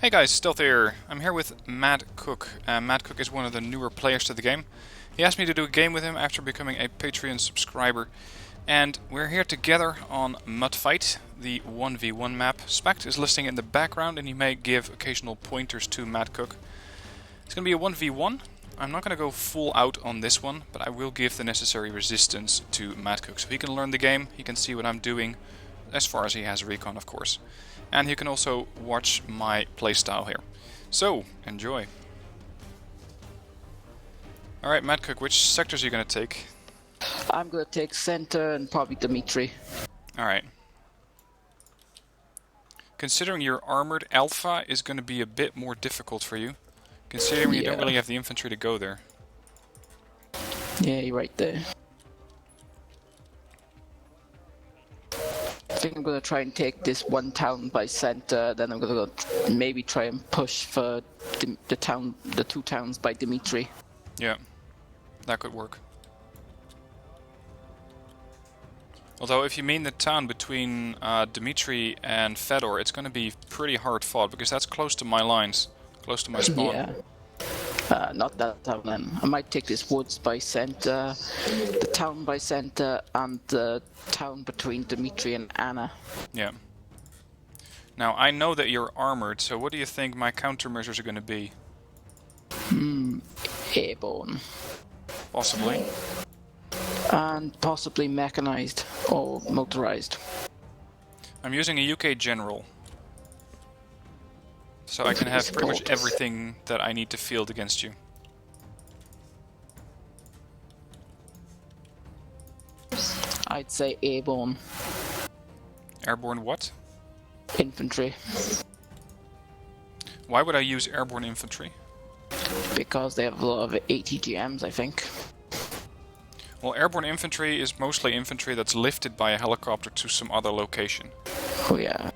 Hey guys, Stealth here. I'm here with Madcook. Madcook is one of the newer players to the game. He asked me to do a game with him after becoming a Patreon subscriber. And we're here together on Mudfight, the 1v1 map. Spect is listening in the background and he may give occasional pointers to Madcook. It's going to be a 1v1. I'm not going to go full out on this one, but I will give the necessary resistance to Madcook. So he can learn the game, he can see what I'm doing, as far as he has recon of course. And you can also watch my playstyle here. So, enjoy. Alright, Madcook, which sectors are you going to take? I'm gonna take center and probably Dimitri. Alright. Considering your armored alpha is going to be a bit more difficult for you. Considering you don't really have the infantry to go there. Yeah, you're right there. I think I'm gonna try and take this one town by center, then I'm gonna go maybe try and push for the two towns by Dimitri. Yeah, that could work. Although if you mean the town between Dimitri and Fedor, it's going to be pretty hard fought, because that's close to my lines, close to my spawn. Yeah. Not that town then. I might take this woods by center, the town by center, and the town between Dimitri and Anna. Yeah. Now, I know that you're armored, so what do you think my countermeasures are going to be? Airborne. Possibly. And possibly mechanized or motorized. I'm using a UK general. So I can have pretty much everything that I need to field against you. I'd say airborne. Airborne what? Infantry. Why would I use airborne infantry? Because they have a lot of ATGMs, I think. Well, airborne infantry is mostly infantry that's lifted by a helicopter to some other location. Oh yeah.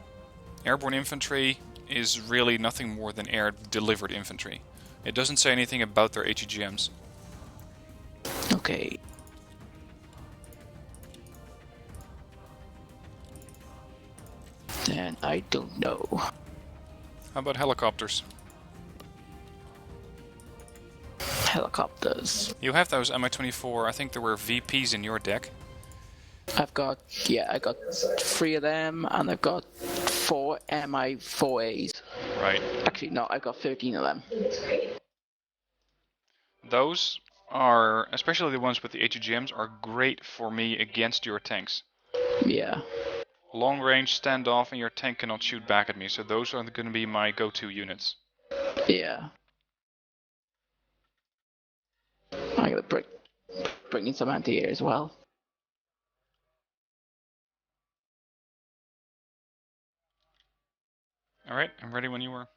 Airborne infantry is really nothing more than air-delivered infantry. It doesn't say anything about their ATGMs. Okay. Then I don't know. How about helicopters? Helicopters. You have those Mi-24, I think there were VPs in your deck. I got 3 of them, and I've got 4 Mi-4As. Right. Actually, no, I've got 13 of them. Those are, especially the ones with the ATGMs, are great for me against your tanks. Yeah. Long range standoff and your tank cannot shoot back at me, so those are going to be my go-to units. Yeah. I gotta bring in some anti-air as well. Alright, I'm ready when you are.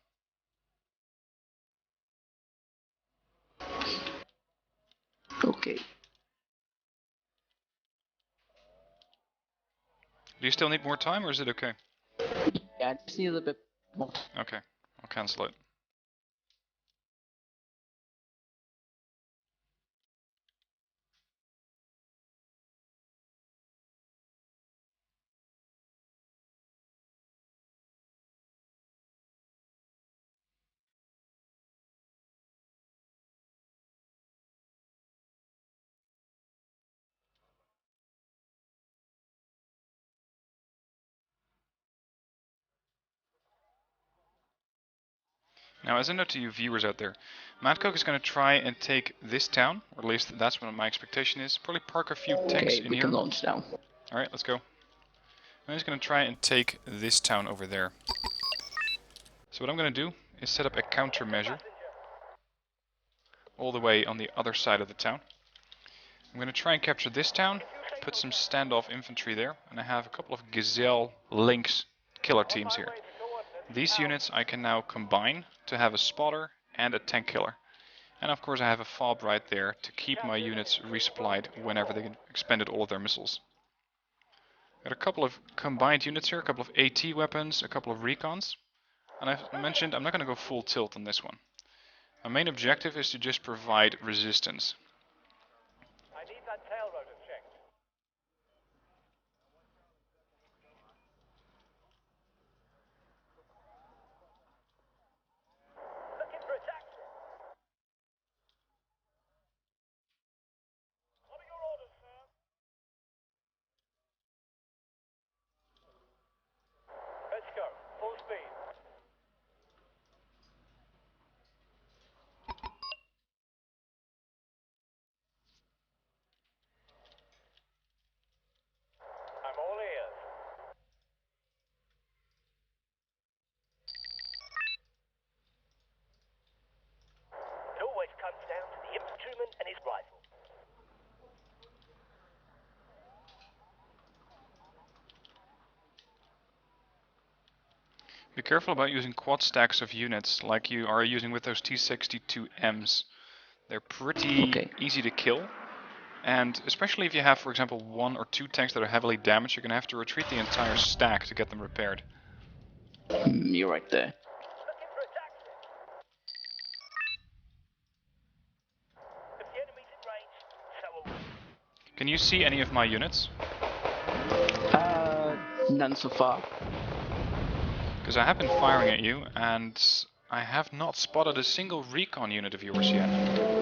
Okay. Do you still need more time, or is it okay? Yeah, I just need a little bit more. Okay, I'll cancel it. Now, as a note to you viewers out there, Madcook is going to try and take this town, or at least that's what my expectation is. Probably park a few tanks in We here. can launch now. Alright, let's go. I'm just going to try and take this town over there. So what I'm going to do is set up a countermeasure all the way on the other side of the town. I'm going to try and capture this town, put some standoff infantry there, and I have a couple of Gazelle Lynx killer teams here. These units I can now combine to have a spotter and a tank killer. And of course I have a fob right there to keep my units resupplied whenever they expended all of their missiles. Got a couple of combined units here, a couple of AT weapons, a couple of recons. And I've mentioned I'm not going to go full tilt on this one. My main objective is to just provide resistance. I need that tail rotor checked. Be careful about using quad stacks of units like you are using with those T-62Ms. They're pretty easy to kill, and especially if you have, for example, 1 or 2 tanks that are heavily damaged, you're going to have to retreat the entire stack to get them repaired. You're right there. Looking for a taxi. If the enemy's in range, so are we. Can you see any of my units? None so far. Because I have been firing at you, and I have not spotted a single recon unit of yours yet.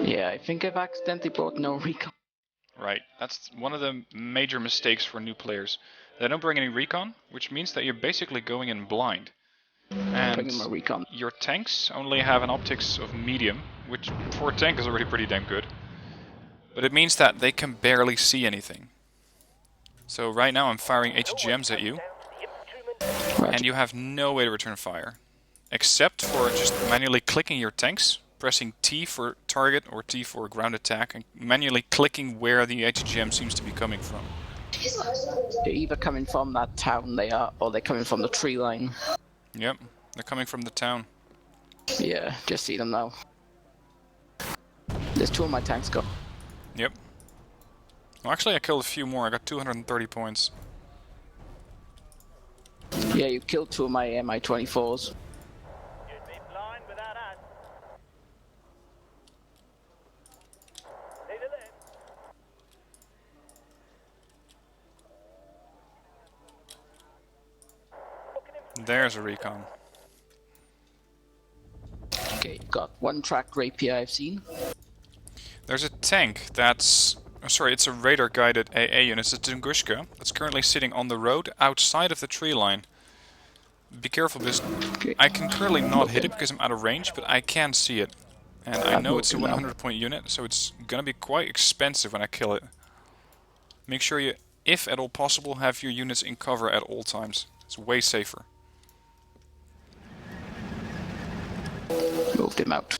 Yeah, I think I've accidentally brought no recon. Right, that's one of the major mistakes for new players. They don't bring any recon, which means that you're basically going in blind. And Bringing my recon. your tanks only have an optics of medium, which for a tank is already pretty damn good. But it means that they can barely see anything. So right now I'm firing HGMs at you, and you have no way to return fire. Except for just manually clicking your tanks, pressing T for target or T for ground attack, and manually clicking where the HGM seems to be coming from. They're either coming from that town they are, or they're coming from the tree line. Yep, they're coming from the town. Yeah, just see them now. There's 2 of my tanks go. Yep. Well, actually I killed a few more, I got 230 points. Yeah, you killed 2 of my Mi-24s. You'd be blind without us. Need a lift. There's a recon. Okay, got 1 tracked rapier I've seen. There's a tank that's... Oh, sorry, it's a radar-guided AA unit. It's a Tunguska that's currently sitting on the road outside of the tree line. Be careful, because I can currently not hit it because I'm out of range, but I can see it. And I know it's a 100-point unit, so it's gonna be quite expensive when I kill it. Make sure you, if at all possible, have your units in cover at all times. It's way safer. Moved him out.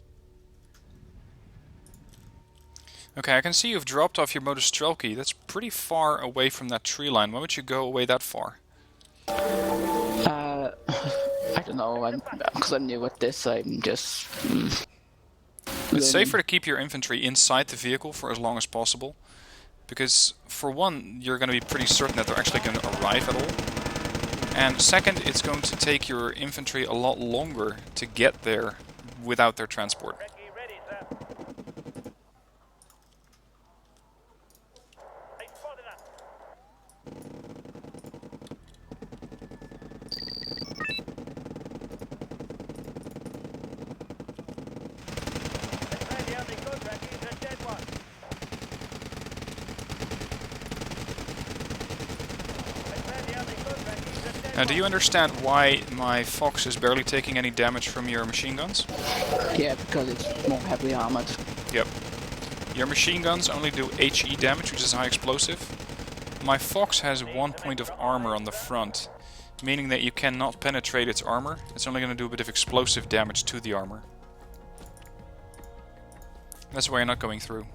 Okay, I can see you've dropped off your Motostrelki. That's pretty far away from that tree line. Why would you go away that far? I don't know, because I'm new at this, I'm just... It's safer to keep your infantry inside the vehicle for as long as possible. Because, for one, you're going to be pretty certain that they're actually going to arrive at all. And second, it's going to take your infantry a lot longer to get there without their transport. Recce ready, sir. They spotted us. They found the only good Recce is a dead one. They found the only good Recce is a dead Now, do you understand why my Fox is barely taking any damage from your machine guns? Yeah, because it's more heavily armored. Yep. Your machine guns only do HE damage, which is high explosive. My Fox has 1 point of armor on the front, meaning that you cannot penetrate its armor. It's only going to do a bit of explosive damage to the armor. That's why you're not going through.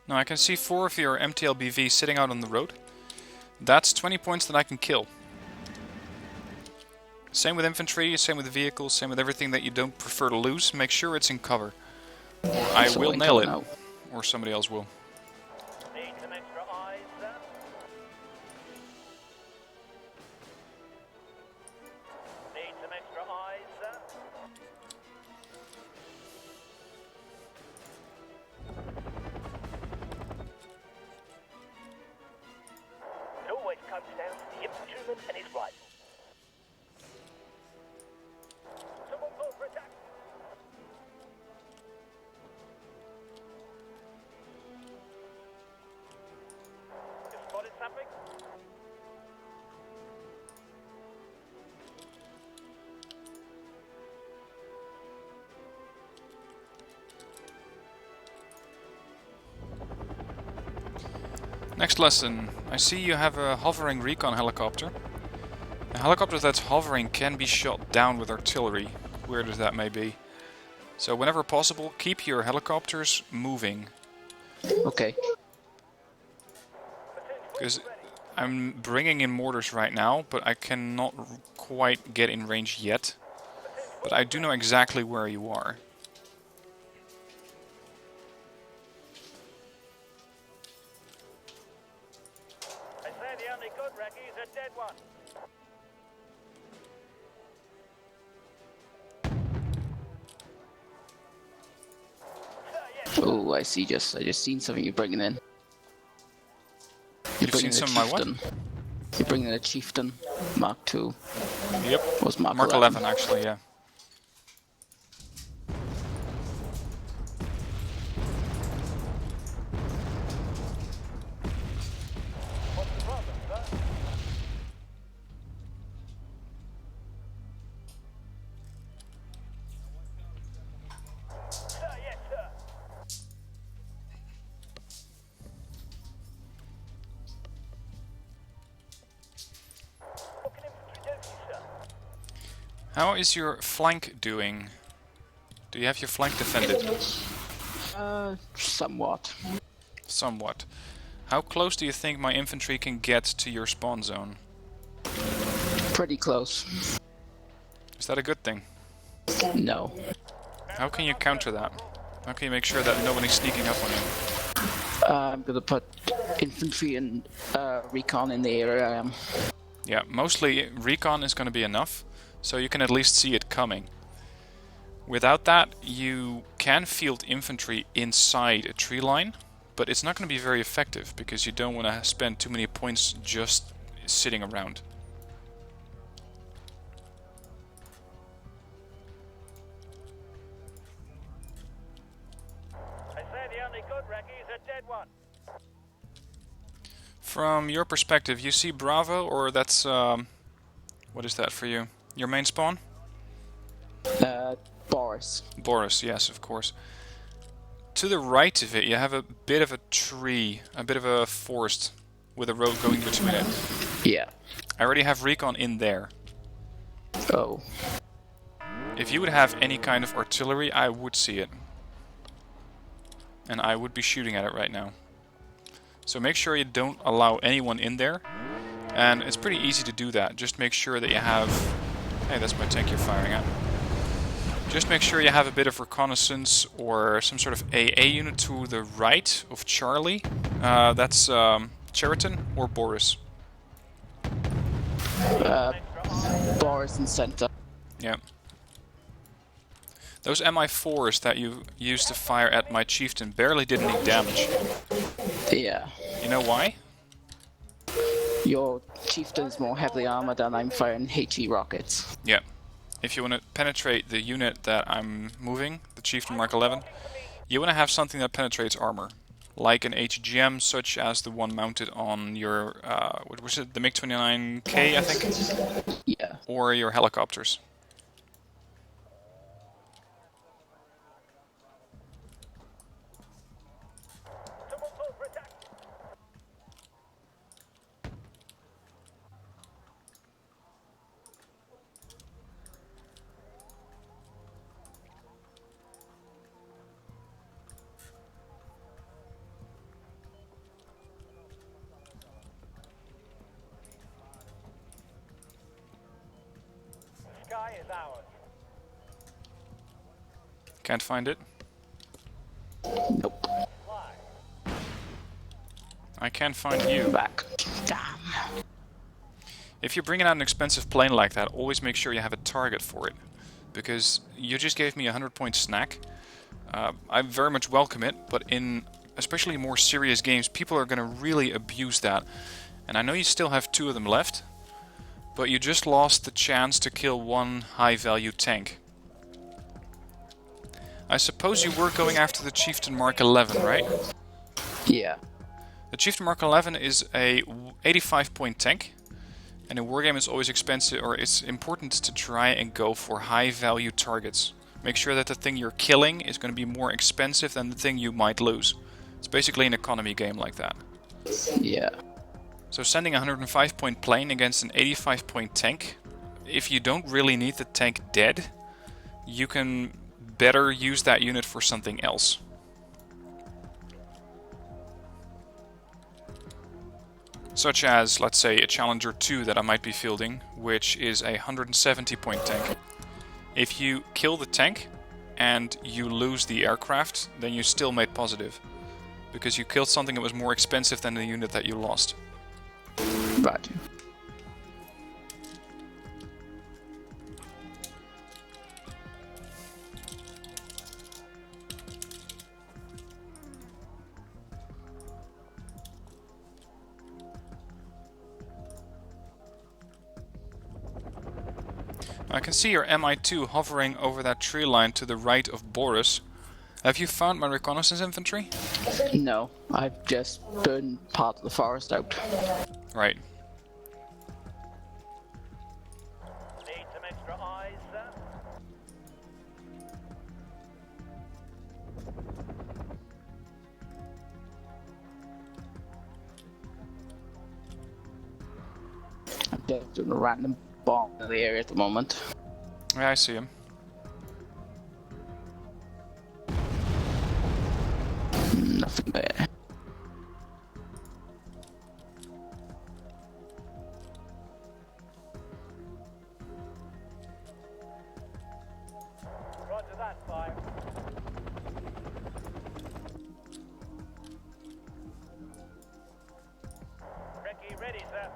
Now I can see 4 of your MTLBV sitting out on the road. That's 20 points that I can kill. Same with infantry, same with vehicles, same with everything that you don't prefer to lose. Make sure it's in cover. Or I So will in nail cover it. now. Or somebody else will. Need some extra eyes, sir. Need some extra eyes, sir. It always comes down to the infantryman and his rifle. Someone call for attack. You spotted something? Next lesson. I see you have a hovering recon helicopter. A helicopter that's hovering can be shot down with artillery, weird as that may be. So whenever possible, keep your helicopters moving. Okay. Because I'm bringing in mortars right now, but I cannot quite get in range yet. But I do know exactly where you are. They say the only good recce is a dead one. Oh, I see. I just seen something you're bringing in. You've seen some of my what? You're bringing in a chieftain, Mark II. Yep. Was Mark 11 actually, yeah. What's the problem, sir? Sir, yes, sir. What can infantry do for you, sir? How is your flank doing? Do you have your flank defended? Somewhat. Somewhat. How close do you think my infantry can get to your spawn zone? Pretty close. Is that a good thing? No. How can you counter that? How can you make sure that nobody's sneaking up on you? I'm gonna put infantry and recon in the area I am. Yeah, mostly recon is going to be enough, so you can at least see it coming. Without that, you can field infantry inside a tree line, but it's not going to be very effective because you don't want to spend too many points just sitting around. They say the only good recce is a dead one. From your perspective, you see Bravo, or that's what is that for you? Your main spawn? Boris. Boris, yes, of course. To the right of it, you have a bit of a tree, a bit of a forest with a road going between it. Yeah. I already have recon in there. Oh. If you would have any kind of artillery, I would see it. And I would be shooting at it right now. So make sure you don't allow anyone in there. And it's pretty easy to do that. Just make sure that you have... Hey, that's my tank you're firing at. Just make sure you have a bit of reconnaissance or some sort of AA unit to the right of Charlie. That's Cheriton or Boris. Boris in center. Yeah. Those MI4s that you used to fire at my chieftain barely did any damage. Yeah. You know why? Your chieftain's more heavily armored and I'm firing HE rockets. Yeah. If you want to penetrate the unit that I'm moving, the Chieftain Mark 11, you want to have something that penetrates armor. Like an HGM, such as the one mounted on your, what was it, the MiG-29K, I think? Yeah. Or your helicopters. Someone call for attack. The sky is ours. Can't find it. Nope. Fly. I can't find you. Back. Damn. If you're bringing out an expensive plane like that, always make sure you have a target for it. Because you just gave me a 100-point snack. I very much welcome it, but in especially more serious games, people are going to really abuse that. And I know you still have 2 of them left, but you just lost the chance to kill one high-value tank. I suppose you were going after the Chieftain Mark 11, right? Yeah. The Chieftain Mark 11 is a 85-point tank, and in Wargame it's always expensive, or it's important to try and go for high-value targets. Make sure that the thing you're killing is going to be more expensive than the thing you might lose. It's basically an economy game like that. Yeah. So sending a 105 point plane against an 85 point tank, if you don't really need the tank dead, you can better use that unit for something else. Such as, let's say, a Challenger 2 that I might be fielding, which is a 170 point tank. If you kill the tank and you lose the aircraft, then you still made positive. Because you killed something that was more expensive than the unit that you lost. Right. I can see your MI2 hovering over that tree line to the right of Boris. Have you found my reconnaissance infantry? No, I've just burned part of the forest out. Right. Need some extra eyes, sir? I'm just doing a random bomb in the area at the moment. Yeah, I see him. Nothing there. Roger that, fire. Recce ready, sir.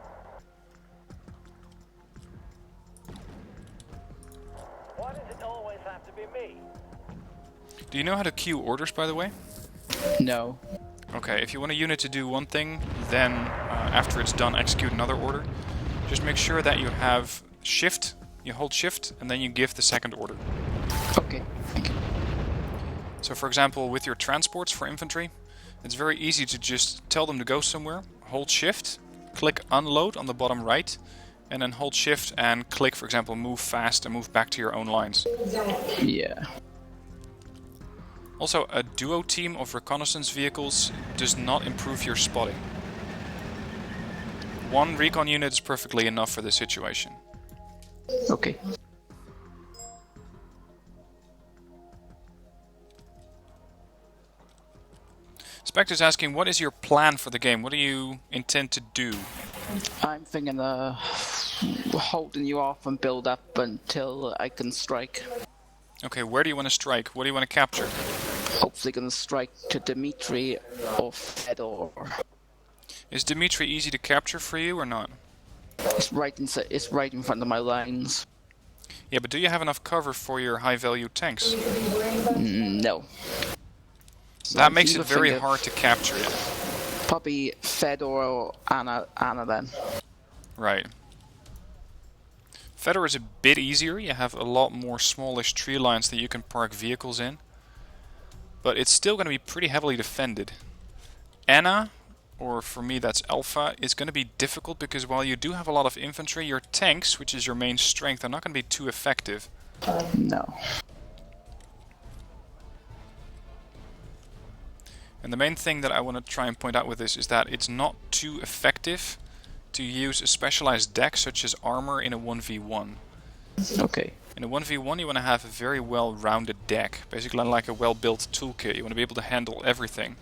Why does it always have to be me? Do you know how to queue orders, by the way? No. Okay, if you want a unit to do one thing, then after it's done, execute another order. Just make sure that you have shift, you hold shift, and then you give the second order. Okay, thank you. So for example, with your transports for infantry, it's very easy to just tell them to go somewhere, hold shift, click unload on the bottom right, and then hold shift and click, for example, move fast and move back to your own lines. Yeah. Also, a duo team of reconnaissance vehicles does not improve your spotting. One recon unit is perfectly enough for this situation. Okay. Spect is asking, what is your plan for the game? What do you intend to do? I'm thinking holding you off and build up until I can strike. Okay, where do you want to strike? What do you want to capture? Hopefully gonna strike to Dmitri or Fedor. Is Dmitri easy to capture for you or not? It's right in front of my lines. Yeah, but do you have enough cover for your high-value tanks? No. So That makes it very hard to capture it. Probably Fedor or Anna then. Right. Fedor is a bit easier. You have a lot more smallish tree lines that you can park vehicles in. But it's still going to be pretty heavily defended. Anna, or for me that's Alpha, is going to be difficult because while you do have a lot of infantry, your tanks, which is your main strength, are not going to be too effective. No. And the main thing that I want to try and point out with this is that it's not too effective to use a specialized deck such as armor in a 1v1. Okay. In a 1v1 you want to have a very well-rounded deck, basically like a well-built toolkit. You want to be able to handle everything.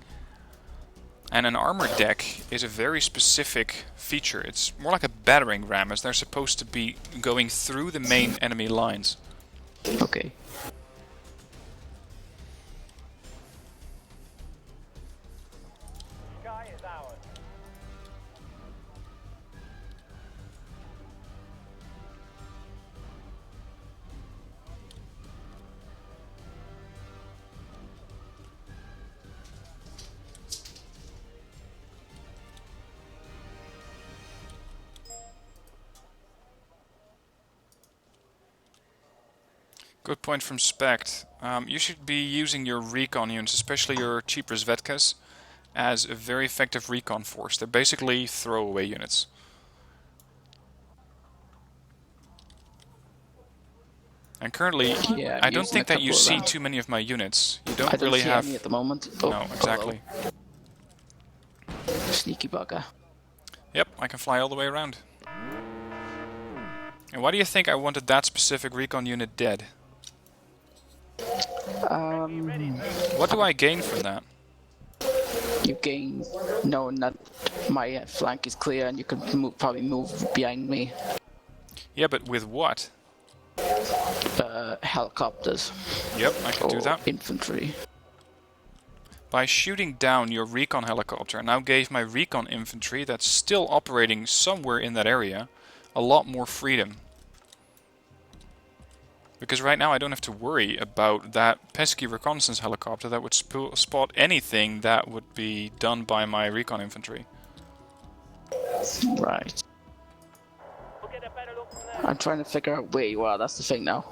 And an armor deck is a very specific feature. It's more like a battering ram, as they're supposed to be going through the main enemy lines. Okay. Sky is ours. Good point from Spect. You should be using your recon units, especially your cheaper Zvetkas, as a very effective recon force. They're basically throwaway units. And currently, Yeah, I don't using think a that you couple of see them. too many of my units. You I don't don't really see have... any at the moment. No, exactly. Sneaky bugger. Yep, I can fly all the way around. And why do you think I wanted that specific recon unit dead? What do I gain from that? You gain knowing that my flank is clear and you can probably move behind me. Yeah, but with what? Helicopters. Yep, I can do or that. Infantry. By shooting down your recon helicopter, I now gave my recon infantry that's still operating somewhere in that area a lot more freedom. Because right now I don't have to worry about that pesky reconnaissance helicopter that would spot anything that would be done by my recon infantry. Right. We'll get a better look from there. I'm trying to figure out where you are, that's the thing now.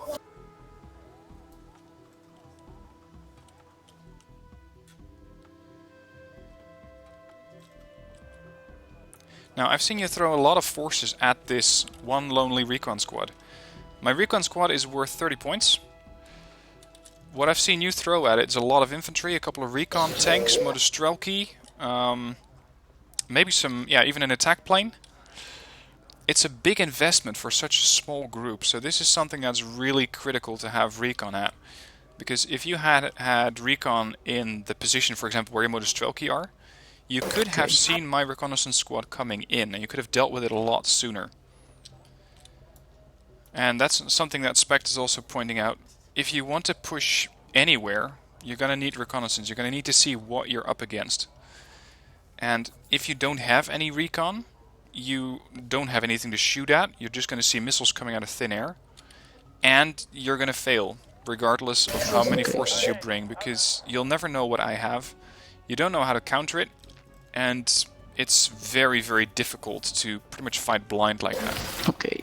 Now, I've seen you throw a lot of forces at this one lonely recon squad. My recon squad is worth 30 points. What I've seen you throw at it is a lot of infantry, a couple of recon tanks, Motostrelki, maybe some, yeah, even an attack plane. It's a big investment for such a small group, so this is something that's really critical to have recon at. Because if you had recon in the position, for example, where your Motostrelki are, you could have seen my reconnaissance squad coming in, and you could have dealt with it a lot sooner. And that's something that Spect is also pointing out. If you want to push anywhere, you're going to need reconnaissance. You're going to need to see what you're up against. And if you don't have any recon, you don't have anything to shoot at. You're just going to see missiles coming out of thin air. And you're going to fail, regardless of how many forces you bring, because you'll never know what I have. You don't know how to counter it. And it's very, very difficult to pretty much fight blind like that. Okay.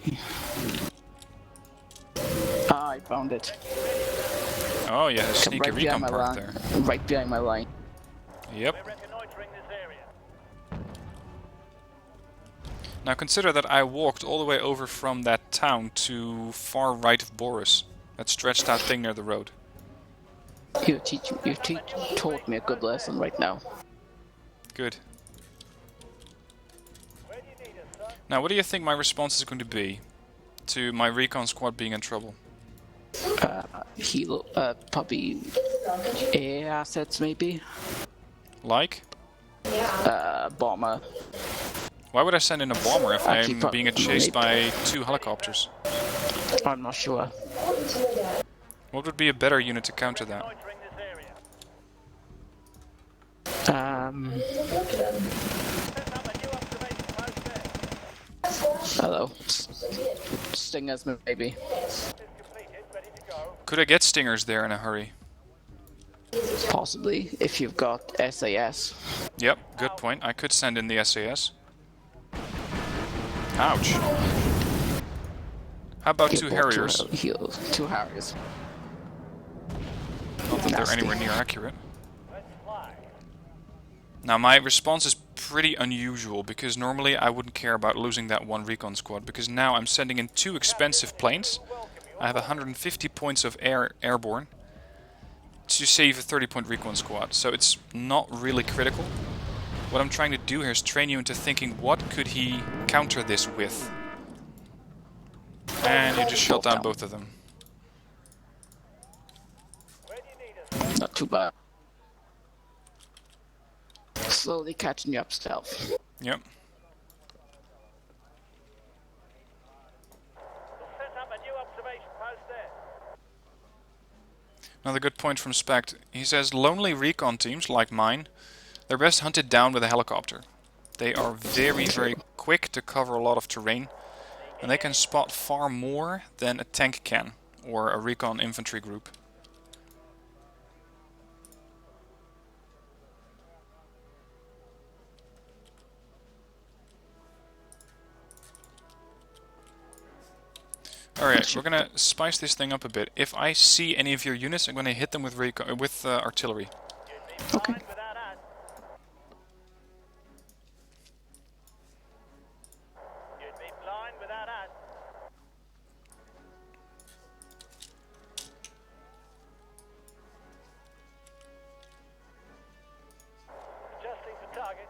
I found it. Oh yeah, a sneaky right recon behind my part line. there. Right behind my line. Yep. We're reconnoitering this area. Now consider that I walked all the way over from that town to far right of Boris. That stretched out thing near the road. You taught me a good lesson right now. Good. Where do you need us, sir? Now what do you think my response is going to be to my recon squad being in trouble? Probably air assets maybe. Like? Bomber. Why would I send in a bomber if Actually, I'm being chased by 2 helicopters? I'm not sure. What would be a better unit to counter that? Reconnoitering this area. Uh, Set up a new observation post there. Hello. Stingers, maybe. Is completed, ready to go. Could I get stingers there in a hurry? Possibly, if you've got SAS. Yep, good point. I could send in the SAS. Ouch. How about 2 Harriers? Two Harriers. Not that they're Nasty. anywhere near accurate. Let's fly. Now my response is pretty unusual because normally I wouldn't care about losing that 1 recon squad because now I'm sending in 2 expensive planes. I have 150 points of airborne to save a 30-point recon squad, so it's not really critical. What I'm trying to do here is train you into thinking what could he counter this with. And you just shot down both of them. Where do you need us? Not too bad. Slowly catching you up stealth. Yep. We'll set up a new observation post there. Another good point from Spect. He says lonely recon teams like mine, they're best hunted down with a helicopter. They are very, very quick to cover a lot of terrain, and they can spot far more than a tank can, or a recon infantry group. Alright, we're gonna spice this thing up a bit. If I see any of your units, I'm gonna hit them with artillery. Okay. Without us. You'd be blind without us. Adjusting for target.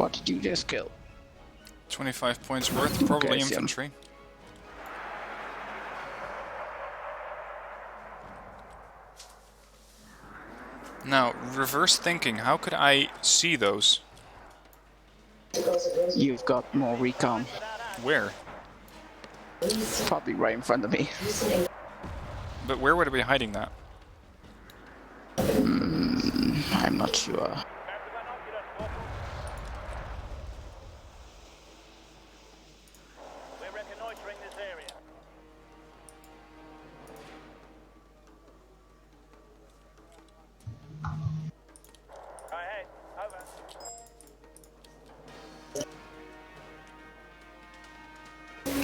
What did you just kill? 25 points worth, probably Okay, I see 'em. infantry. Now, reverse thinking, how could I see those? You've got more recon. Where? Probably right in front of me. But where would I be hiding that? I'm not sure. We're reconnoitering this area. Ahead, over.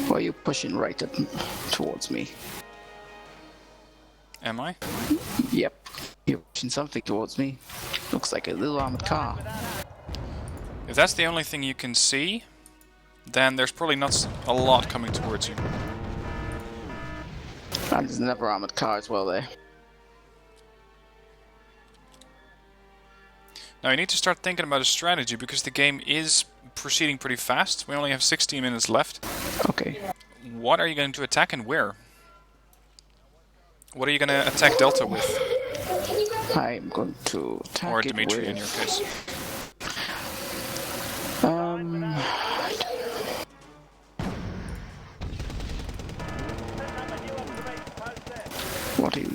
Why are you pushing right towards me? Am I? Yep. You're pushing something towards me. Looks like a little armored car. If that's the only thing you can see, then there's probably not a lot coming towards you. And there's another armored car as well there. Now you need to start thinking about a strategy because the game is proceeding pretty fast. We only have 16 minutes left. Okay. What are you going to attack and where? What are you going to attack Delta with? I'm going to attack Or it Dimitri with... in your case. What are you...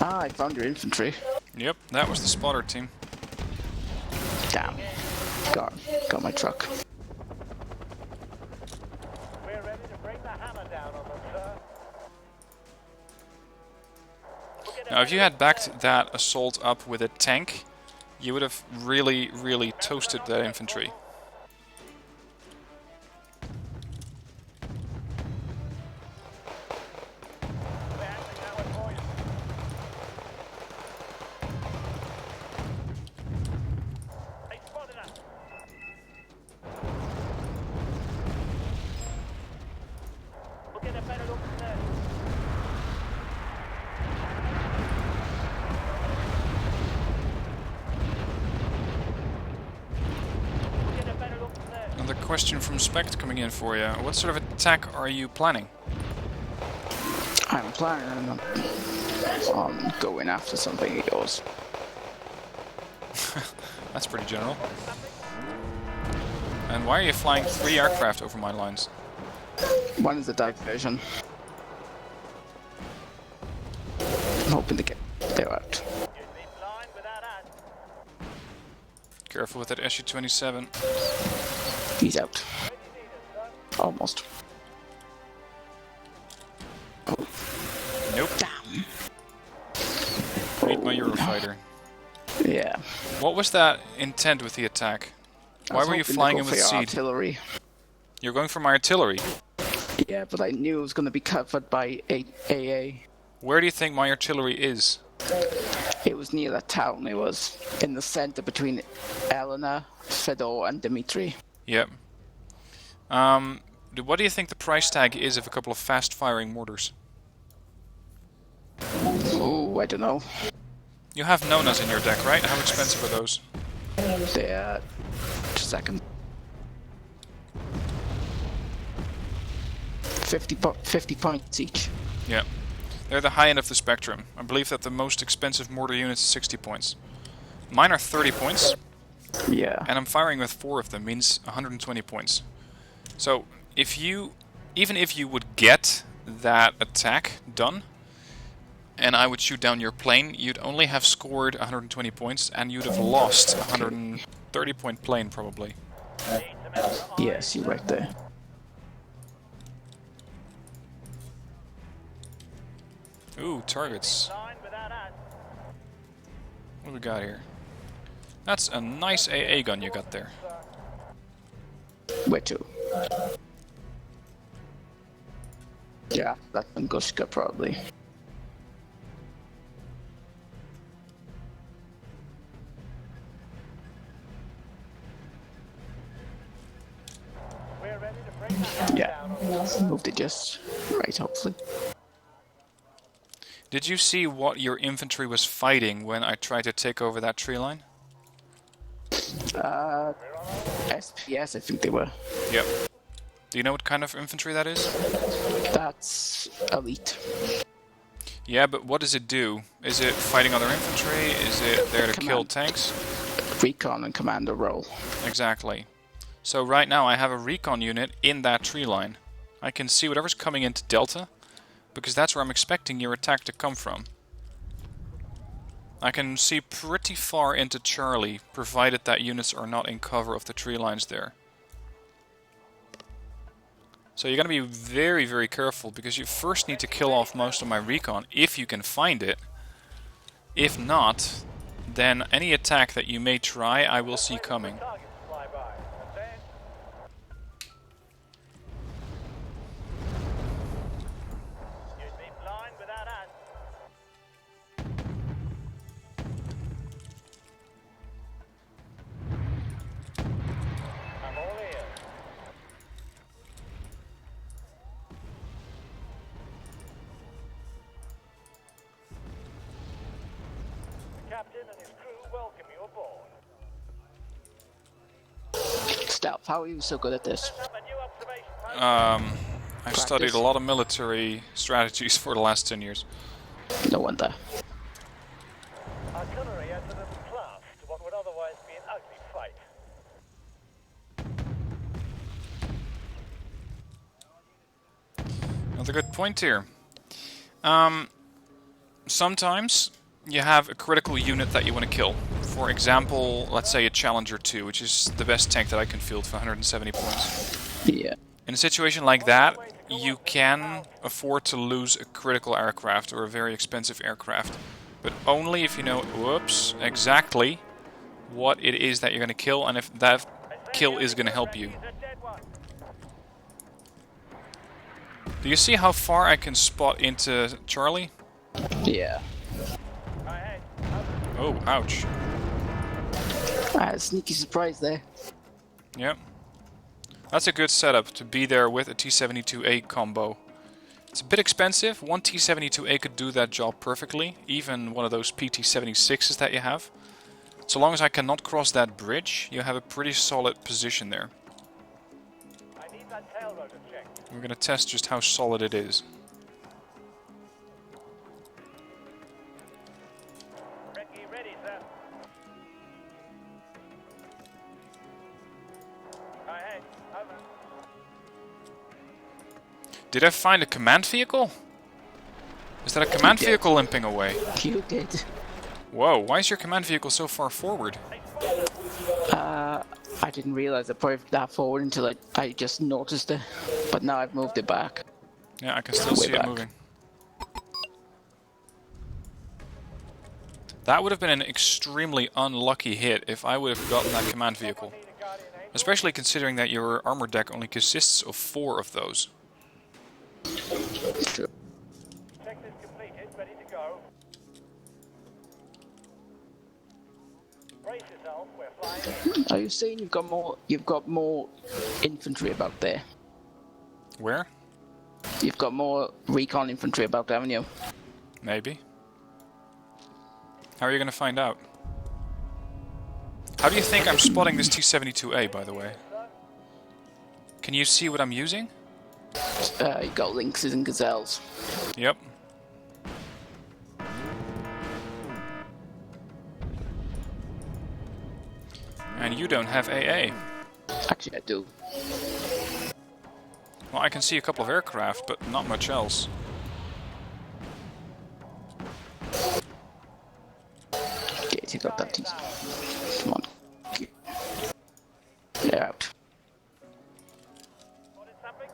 Ah, I found your infantry. Yep, that was the spotter team. Damn. Got my truck. We're ready to bring the hammer down on them, sir. Now if you had backed that assault up with a tank, you would have really, really toasted that infantry. We're handling that one for you. They spotted us. We'll get a better look from there. We'll get a better look from there. Another question from Spect coming in for you. What sort of attack are you planning? I'm planning on going after something of yours. That's pretty general. And why are you flying 3 aircraft over my lines? One is a diversion. I'm hoping to get there out. You'd be blind without us. Careful with that SU-27. He's out. Almost. Nope. Damn. Meet my Eurofighter. Yeah. What was that intent with the attack? Why were you flying in with seed? artillery? You're going for my artillery. Yeah, but I knew it was going to be covered by AA. Where do you think my artillery is? It was near that town. It was in the center between Elena, Fedor, and Dimitri. Yep. What do you think the price tag is of a couple of fast-firing mortars? Oh, I don't know. You have Nonas in your deck, right? How expensive are those? They're... Just a second. 50 points each. Yeah. They're the high end of the spectrum. I believe that the most expensive mortar unit is 60 points. Mine are 30 points, Yeah. and I'm firing with 4 of them, means 120 points. So, even if you would get that attack done, and I would shoot down your plane, you'd only have scored 120 points, and you'd have lost a 130 point plane, probably. Yes, you're right there. Ooh, targets. Blind without us. What do we got here? That's a nice AA gun you got there. Where to? Yeah, that's Angushka probably. We're ready to bring the hammer Yeah. down on them. Moved it just right, hopefully. Did you see what your infantry was fighting when I tried to take over that tree line? SPS, I think they were. Yep. Do you know what kind of infantry that is? That's elite. Yeah, but what does it do? Is it fighting other infantry? Is it there to kill tanks? Recon and commander role. Exactly. So right now I have a recon unit in that tree line. I can see whatever's coming into Delta, because that's where I'm expecting your attack to come from. I can see pretty far into Charlie, provided that units are not in cover of the tree lines there. So you're going to be very, very careful, because you first need to kill off most of my recon, if you can find it. If not, then any attack that you may try, I will see coming. Targets fly by. Advance. Excuse me, blind without us. I'm all ears. The captain and his crew welcome you aboard. Stealth, how are you so good at this? Set up a new observation post. I've studied a lot of military strategies for the last 10 years. No wonder. Artillery adds a little class to what would otherwise be an ugly fight. Another good point here. Sometimes you have a critical unit that you want to kill. For example, let's say a Challenger 2, which is the best tank that I can field for 170 points. Yeah. In a situation like that, you can afford to lose a critical aircraft or a very expensive aircraft. But only if you know, whoops, exactly what it is that you're going to kill, and if that kill is going to help you. He's a dead one. Do you see how far I can spot into Charlie? Yeah. Ahead. Oh, ouch. Sneaky surprise there. Yep. That's a good setup to be there with a T-72A combo. It's a bit expensive. One T-72A could do that job perfectly, even one of those PT-76s that you have. So long as I cannot cross that bridge, you have a pretty solid position there. I need that tail rotor checked. We're going to test just how solid it is. Recce ready, sir. Ahead. Over. Did I find a command vehicle? Is that a command did. vehicle limping away? You did. Whoa, why is your command vehicle so far forward? I didn't realize I put that forward until I just noticed it. But now I've moved it back. Yeah, I can still Way see it back. moving. That would have been an extremely unlucky hit if I would have gotten that command vehicle. Especially considering that your armor deck only consists of 4 of those. True. Sector's completed, ready to go. Brace yourself, we're flying in. Are you saying you've got more infantry about there? Where? You've got more recon infantry about, haven't you? Maybe. How are you going to find out? How do you think I'm spotting this T-72A, by the way? Can you see what I'm using? You got lynxes and gazelles. Yep. And you don't have AA. Actually, I do. Well, I can see a couple of aircraft, but not much else. Okay, take out that teaser. Come on. They're out. Spotted something?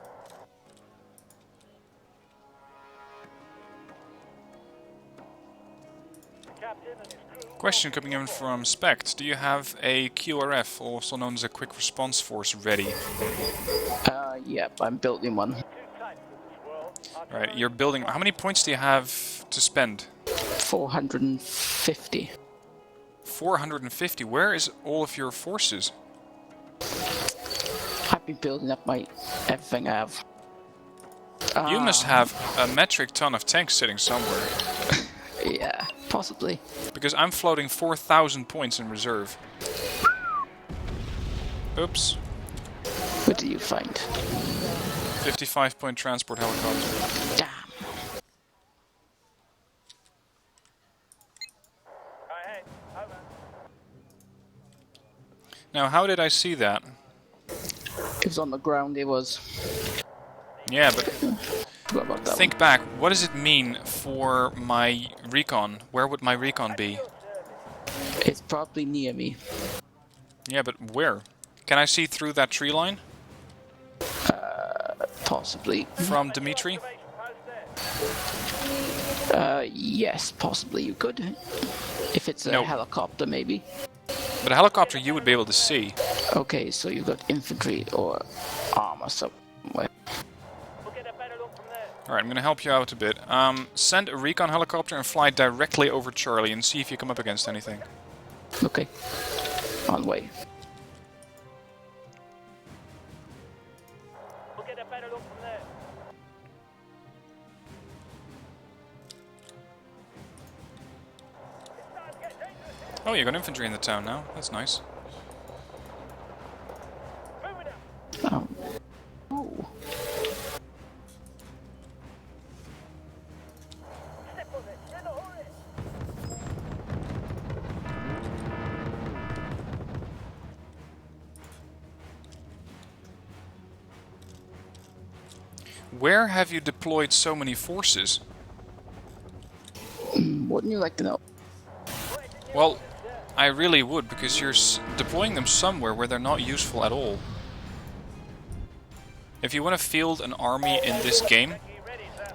The captain and his crew. Question coming in from Spect. Do you have a QRF, also known as a Quick Response Force, ready? Yep, I'm building one. Too tight for this world. Right, you're building... How many points do you have to spend? 450. 450. Where is all of your forces? I've been building up everything I have. You must have a metric ton of tanks sitting somewhere. Yeah, possibly. Because I'm floating 4,000 points in reserve. Oops. What do you find? 55-point transport helicopter. Damn. Ahead. Over. Now, how did I see that? It was on the ground, it was. Yeah, but Forgot about that think back. What does it mean for my recon? Where would my recon be? one. It's probably near me. Yeah, but where? Can I see through that tree line? Possibly. From Dimitri? Yes, possibly you could. If it's a No. helicopter, maybe. But a helicopter you would be able to see. Okay, so you got infantry or armor somewhere. We'll get a better look from there. Alright, I'm gonna help you out a bit. Send a recon helicopter and fly directly over Charlie and see if you come up against anything. Okay. On way. We'll get a better look from there. It's starting to get dangerous here. Oh, you got infantry in the town now. That's nice. Moving up. Oh. Oh. Step on it. In a hurry. Where have you deployed so many forces? Wouldn't you like to know? Well, I really would, because you're deploying them somewhere where they're not useful at all. If you want to field an army in this game,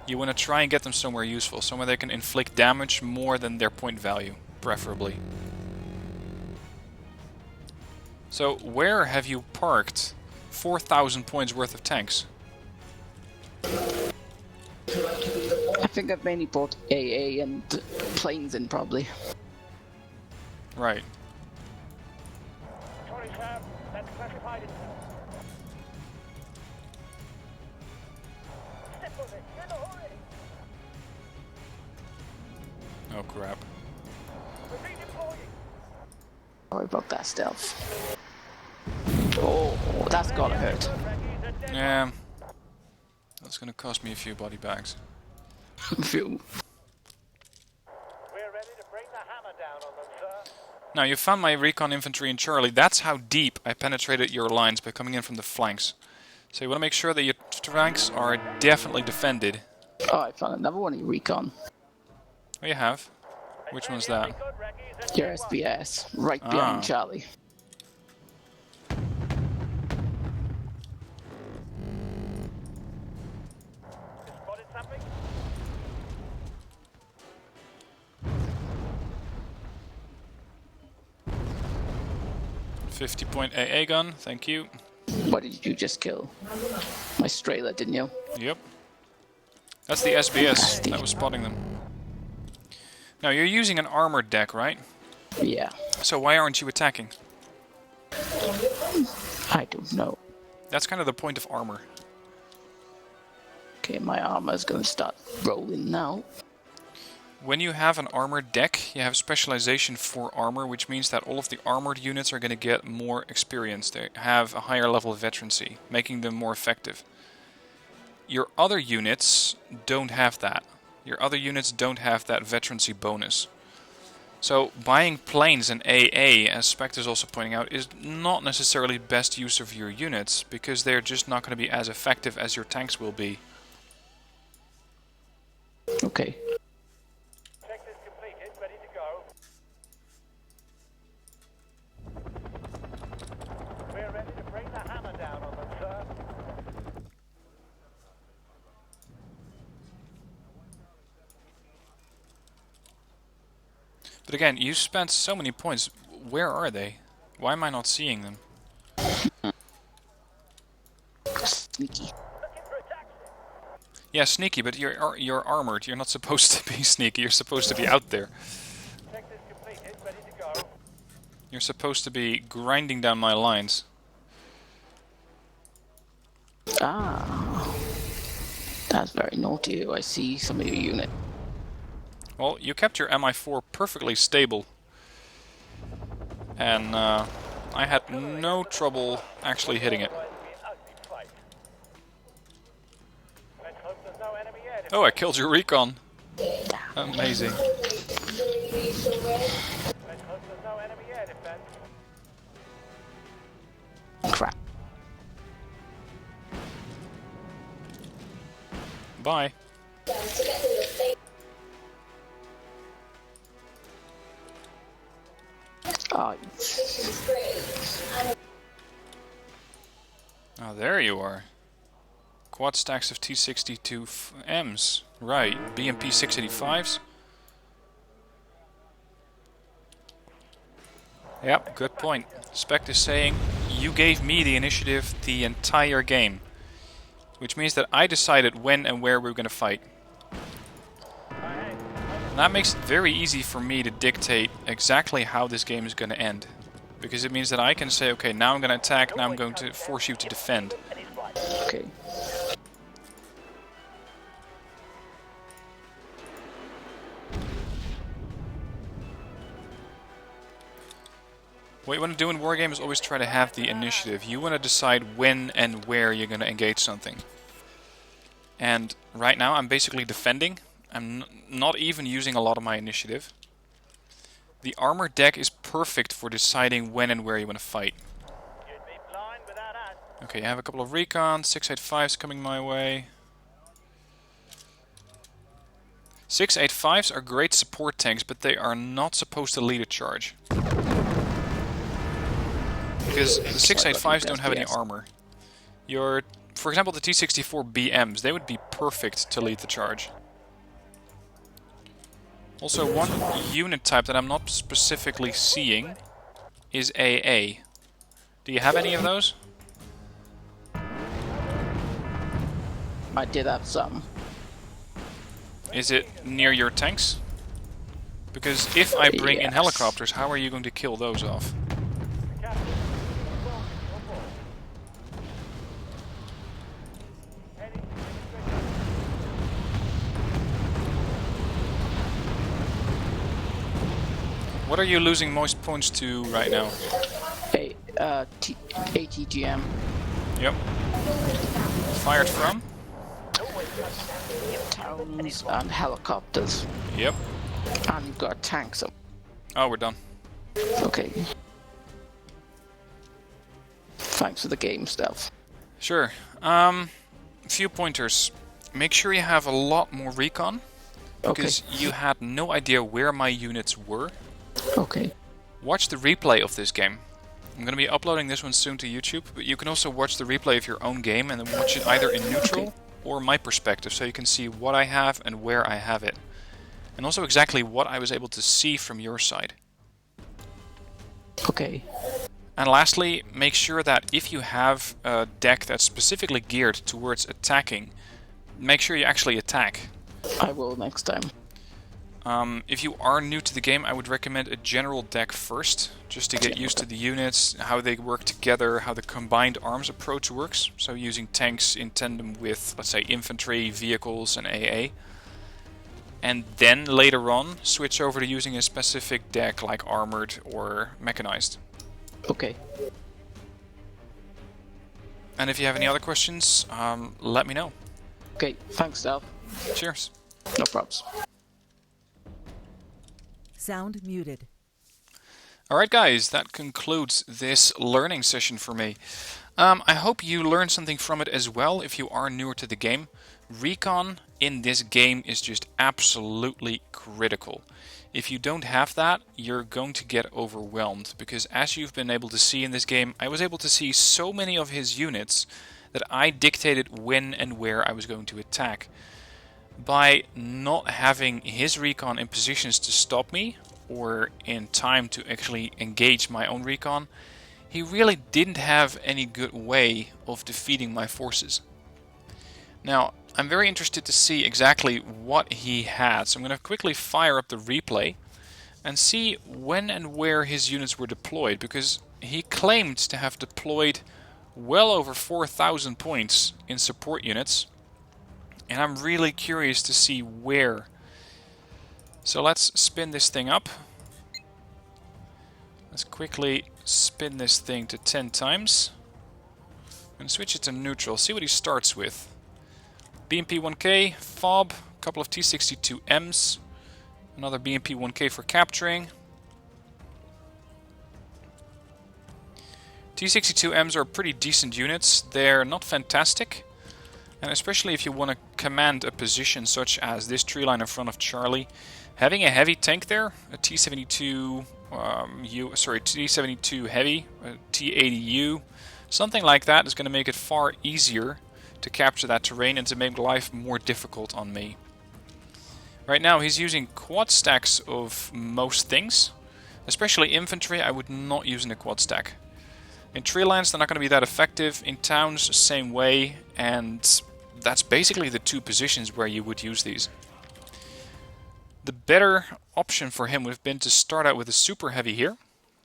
you want to try and get them somewhere useful, somewhere they can inflict damage more than their point value, preferably. So, where have you parked 4,000 points worth of tanks? I think I've mainly bought AA and planes in, probably. Right. Sorry, sir. That's classified intel. Step on it. In a hurry. Oh crap. We're redeploying. Sorry about that stealth. Oh, that's gotta hurt. Yeah. That's gonna cost me a few body bags. Phew. We're ready to bring the hammer down on them, sir. Now, you found my recon infantry in Charlie. That's how deep I penetrated your lines by coming in from the flanks. So you want to make sure that your flanks are definitely defended. Oh, I found another one in recon. Oh, you have? Which one's that? Good, Raggy. Is that Your SBS, right behind Charlie. spotted something? 50-point AA gun, thank you. What did you just kill? My Strela, didn't you? Yep. That's the SBS that was spotting them. Now, you're using an armored deck, right? Yeah. So why aren't you attacking? I don't know. That's kind of the point of armor. Okay, my armor's gonna start rolling now. When you have an armored deck, you have specialization for armor, which means that all of the armored units are going to get more experience. They have a higher level of veterancy, making them more effective. Your other units don't have that. Your other units don't have that veterancy bonus. So buying planes in AA, as Spectre is also pointing out, is not necessarily best use of your units, because they're just not going to be as effective as your tanks will be. Okay. Check is completed. Ready to go. We're ready to bring the hammer down on them, sir. But again, you spent so many points. Where are they? Why am I not seeing them? Sneaky. Looking for a taxi. Yeah, sneaky, but you're armored. You're not supposed to be sneaky. You're supposed to be out there. Check is completed. Ready to go. You're supposed to be grinding down my lines. Ah. That's very naughty. I see some of your unit. Well, you kept your MI4 perfectly stable. And I had no trouble actually hitting it. Let's hope there's no enemy air Oh, I killed your recon. Amazing. Let's hope there's no enemy air defense. Crap. Bye. Oh, Oh, there you are. Quad stacks of T62Ms. Right, BMP 685s. Yep, good point. Spect is saying, you gave me the initiative the entire game. Which means that I decided when and where we were going to fight. And that makes it very easy for me to dictate exactly how this game is going to end. Because it means that I can say, okay, now I'm going to attack, now I'm going to force you to defend. okay. What you want to do in Wargame is always try to have the initiative. You want to decide when and where you're going to engage something. And right now I'm basically defending. I'm not even using a lot of my initiative. The armor deck is perfect for deciding when and where you want to fight. You'd be blind without us. Okay, I have a couple of recons, 685s coming my way. 685s are great support tanks, but they are not supposed to lead a charge. Because the 685s don't have any armor. For example, the T64 BMs, they would be perfect to lead the charge. Also, one unit type that I'm not specifically seeing is AA. Do you have any of those? I did have some. Is it near your tanks? Because if I bring in Yes. helicopters, how are you going to kill those off? What are you losing most points to right now? A ATGM. Yep. Fired from? Towns and helicopters. Yep. And you've got tanks. Oh, we're done. Okay. Thanks for the game stuff. Sure. Few pointers. Make sure you have a lot more recon. Because you had no idea where my units were. Okay. Watch the replay of this game. I'm going to be uploading this one soon to YouTube, but you can also watch the replay of your own game and then watch it either in neutral or my perspective, so you can see what I have and where I have it. And also exactly what I was able to see from your side. Okay. And lastly, make sure that if you have a deck that's specifically geared towards attacking, make sure you actually attack. I will next time. If you are new to the game, I would recommend a general deck first, just to get used to the units, how they work together, how the combined arms approach works. So using tanks in tandem with, let's say, infantry, vehicles, and AA. And then later on, switch over to using a specific deck like armored or mechanized. Okay. And if you have any other questions, let me know. Okay. Thanks, Dal. Cheers. No props. Sound muted. Alright guys, that concludes this learning session for me. I hope you learned something from it as well if you are newer to the game. Recon in this game is just absolutely critical. If you don't have that, you're going to get overwhelmed, because as you've been able to see in this game, I was able to see so many of his units that I dictated when and where I was going to attack. By not having his recon in positions to stop me, or in time to actually engage my own recon, he really didn't have any good way of defeating my forces. Now, I'm very interested to see exactly what he had, so I'm going to quickly fire up the replay and see when and where his units were deployed, because he claimed to have deployed well over 4,000 points in support units. And I'm really curious to see where. So let's spin this thing up. Let's quickly spin this thing to 10 times. And switch it to neutral. See what he starts with. BMP 1K, FOB, a couple of T62Ms. Another BMP 1K for capturing. T62Ms are pretty decent units. They're not fantastic. And especially if you want to command a position such as this tree line in front of Charlie. Having a heavy tank there, a T72 T72 heavy, a T80U, something like that is going to make it far easier to capture that terrain and to make life more difficult on me. Right now he's using quad stacks of most things. Especially infantry, I would not use in a quad stack. In tree lines they're not going to be that effective, in towns same way, and that's basically the two positions where you would use these. The better option for him would have been to start out with a super heavy here,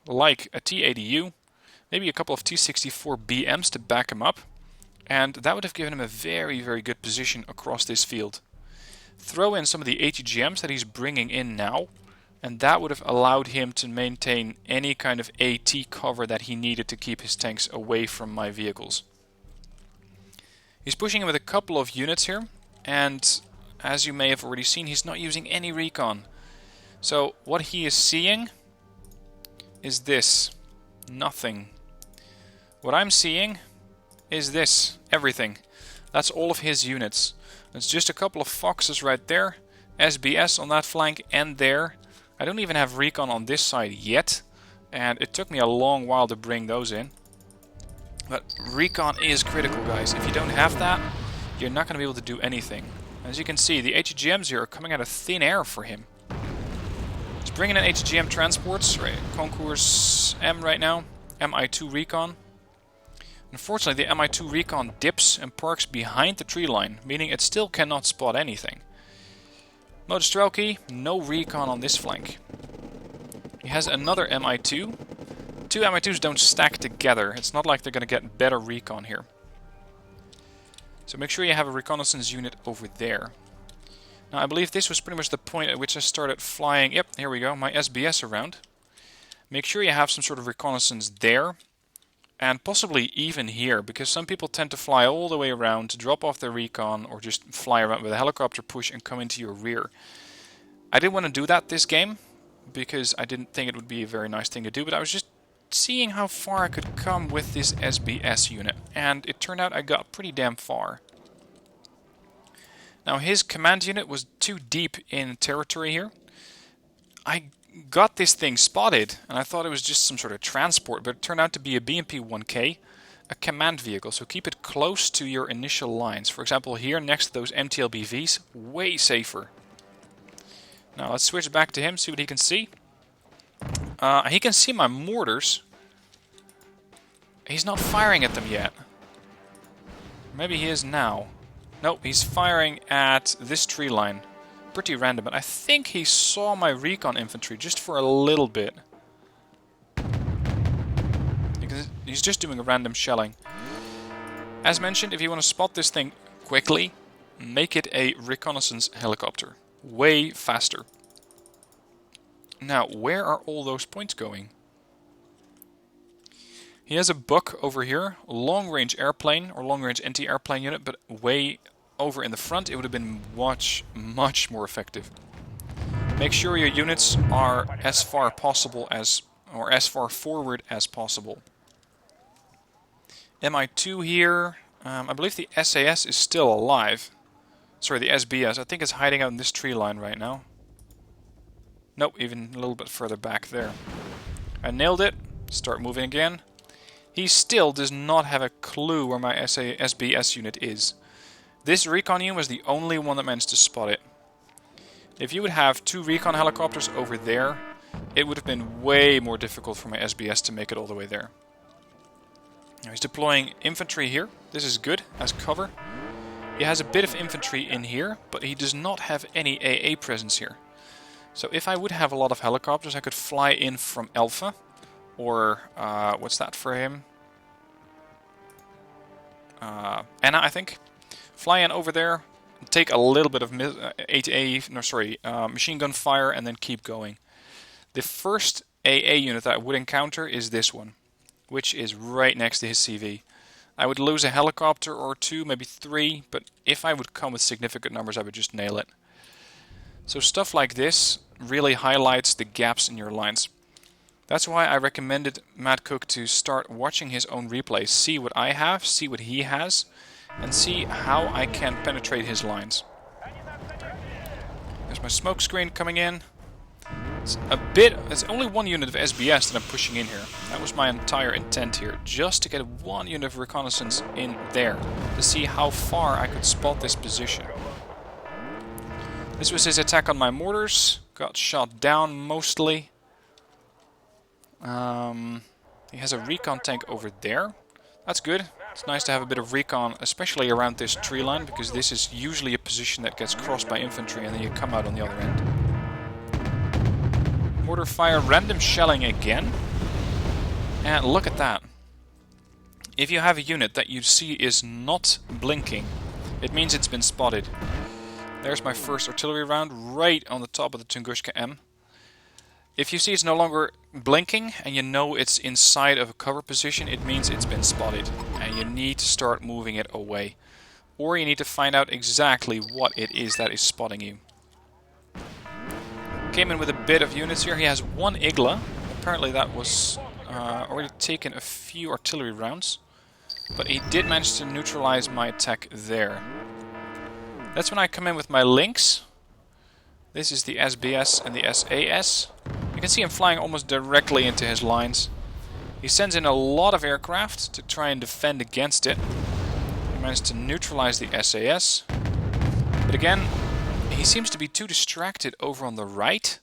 like a T80U, maybe a couple of T64 BMs to back him up, and that would have given him a very, very good position across this field. Throw in some of the ATGMs that he's bringing in now, and that would have allowed him to maintain any kind of AT cover that he needed to keep his tanks away from my vehicles. He's pushing in with a couple of units here, and as you may have already seen, he's not using any recon. So what he is seeing is this. Nothing. What I'm seeing is this. Everything. That's all of his units. It's just a couple of foxes right there. SBS on that flank and there. I don't even have recon on this side yet. And it took me a long while to bring those in. But recon is critical, guys. If you don't have that, you're not going to be able to do anything. As you can see, the HGMs here are coming out of thin air for him. He's bringing in HGM transports, right? Concours M right now, MI2 recon. Unfortunately, the MI2 recon dips and parks behind the tree line, meaning it still cannot spot anything. Motostrelki, no recon on this flank. He has another MI2. Two MI2s don't stack together. It's not like they're going to get better recon here. So make sure you have a reconnaissance unit over there. Now I believe this was pretty much the point at which I started flying, yep, here we go, my SBS around. Make sure you have some sort of reconnaissance there. And possibly even here, because some people tend to fly all the way around to drop off their recon or just fly around with a helicopter push and come into your rear. I didn't want to do that this game, because I didn't think it would be a very nice thing to do, but I was just seeing how far I could come with this SBS unit, and it turned out I got pretty damn far. Now his command unit was too deep in territory here. I got this thing spotted, and I thought it was just some sort of transport, but it turned out to be a BMP-1K, a command vehicle, so keep it close to your initial lines. For example, here next to those MTLBVs, way safer. Now let's switch back to him, see what he can see. He can see my mortars. He's not firing at them yet. Maybe he is now. No, he's firing at this tree line. Pretty random, but I think he saw my recon infantry just for a little bit. He's just doing a random shelling. As mentioned, if you want to spot this thing quickly, make it a reconnaissance helicopter. Way faster. Now, where are all those points going? He has a buck over here, long-range airplane or long-range anti-airplane unit, but way over in the front it would have been much more effective. Make sure your units are as far possible as, or as far forward as possible. MI2 here, I believe the SAS is still alive. Sorry, the SBS, I think it's hiding out in this tree line right now. Nope, even a little bit further back there. I nailed it, start moving again. He still does not have a clue where my SBS unit is. This recon unit was the only one that managed to spot it. If you would have two recon helicopters over there, it would have been way more difficult for my SBS to make it all the way there. Now he's deploying infantry here. This is good as cover. He has a bit of infantry in here, but he does not have any AA presence here. So if I would have a lot of helicopters, I could fly in from Alpha. Or, what's that for him? Anna, I think. Fly in over there, take a little bit of machine gun fire, and then keep going. The first AA unit that I would encounter is this one, which is right next to his CV. I would lose a helicopter or two, maybe 3, but if I would come with significant numbers, I would just nail it. So stuff like this really highlights the gaps in your lines. That's why I recommended Madcook to start watching his own replays, see what I have, see what he has, and see how I can penetrate his lines. There's my smoke screen coming in. It's only 1 unit of SBS that I'm pushing in here. That was my entire intent here, just to get 1 unit of reconnaissance in there, to see how far I could spot this position. This was his attack on my mortars, got shot down mostly. He has a recon tank over there. That's good. It's nice to have a bit of recon, especially around this tree line, because this is usually a position that gets crossed by infantry and then you come out on the other end. Mortar fire, random shelling again. And look at that. If you have a unit that you see is not blinking, it means it's been spotted. There's my first artillery round right on the top of the Tunguska M. If you see it's no longer blinking and you know it's inside of a cover position, it means it's been spotted and you need to start moving it away. Or you need to find out exactly what it is that is spotting you. Came in with a bit of units here. He has 1 Igla. Apparently that was already taken a few artillery rounds. But he did manage to neutralize my attack there. That's when I come in with my links. This is the SBS and the SAS. You can see him flying almost directly into his lines. He sends in a lot of aircraft to try and defend against it. He managed to neutralize the SAS. But again, he seems to be too distracted over on the right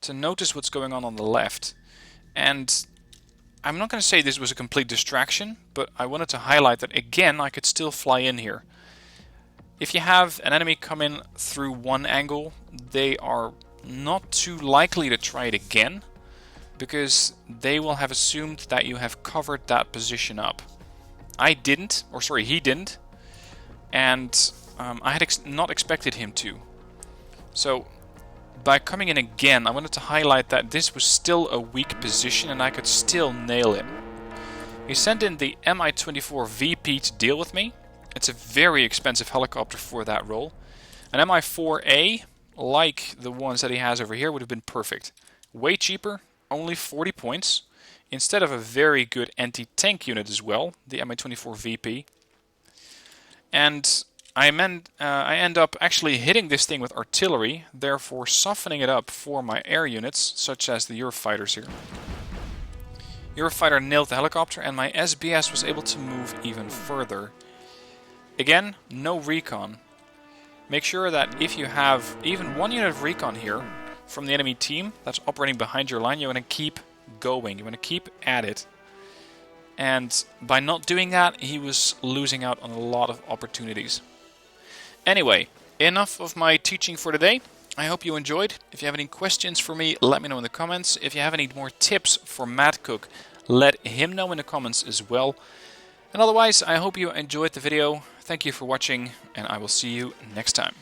to notice what's going on the left. And I'm not going to say this was a complete distraction, but I wanted to highlight that again I could still fly in here. If you have an enemy come in through one angle, they are not too likely to try it again, because they will have assumed that you have covered that position up. He didn't, and I had not expected him to. So by coming in again, I wanted to highlight that this was still a weak position and I could still nail it. He sent in the Mi-24 VP to deal with me. It's a very expensive helicopter for that role. An Mi-4A, like the ones that he has over here, would have been perfect. Way cheaper, only 40 points, instead of a very good anti-tank unit as well, the Mi-24 VP. And I end up actually hitting this thing with artillery, therefore softening it up for my air units, such as the Eurofighters here. Eurofighter nailed the helicopter, and my SBS was able to move even further. Again, no recon. Make sure that if you have even 1 unit of recon here from the enemy team that's operating behind your line, you want to keep going. You want to keep at it. And by not doing that, he was losing out on a lot of opportunities. Anyway, enough of my teaching for today. I hope you enjoyed. If you have any questions for me, let me know in the comments. If you have any more tips for Madcook, let him know in the comments as well. And otherwise, I hope you enjoyed the video. Thank you for watching, and I will see you next time.